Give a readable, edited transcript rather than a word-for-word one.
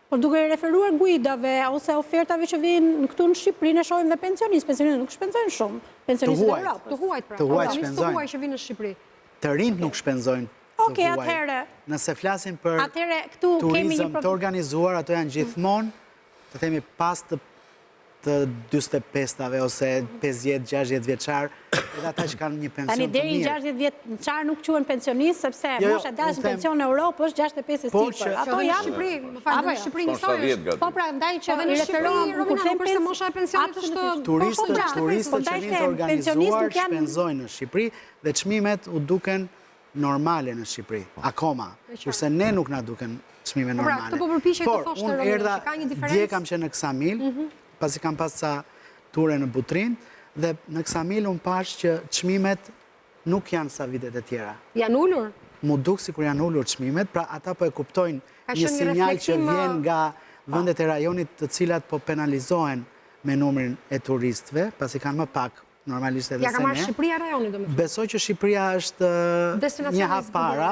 Por duke referuar guidave ose ofertave që vijnë në këtu në Shqipëri, ne shohim dhe pensionistë nuk shpenzojnë shumë. Pensionistët e Europës. Të huajt pra. Të huajt shpenzojnë. Të huaj që vinë në Shqipëri. Të rinjt nuk shpenzojnë. Okej, atëherë. Nëse flasim për turizëm të organizuar, ato janë gjithmonë, të themi pas të 45-tave ose 50-60 vjeçar, edhe ata që kanë një pension të mirë. Tani deri 60 vjeçar nuk quhen pensionistë, sepse mosha dash në pension në Europë është 65 e sipër. Ato janë në Shqipëri, më fal, në Shqipëri njësoj është. Po pra, ndaj që në Shqipëri kur them se mosha e pensionit është turistët që vinë të organizuar shpenzojnë në Shqipëri dhe çmimet u duken normale në Shqipëri, akoma, kurse ne nuk na duken çmime normale. Por unë erdha dje kam qenë në Ksamil, pasi kam pas ca ture në Butrin, dhe në Ksamil unë pash që çmimet nuk janë sa vitet e tjera. Janë ulur? Mu duk si kur janë ullur çmimet, pra ata po e kuptojnë një sinjal që vjen nga vendet e rajonit të cilat po penalizohen me numrin e turistëve, pasi kanë më pak normalisht edhe se ne. Ja ka marrë Shqipëria rajonit, do me thënë. Besoj që Shqipëria është një hap para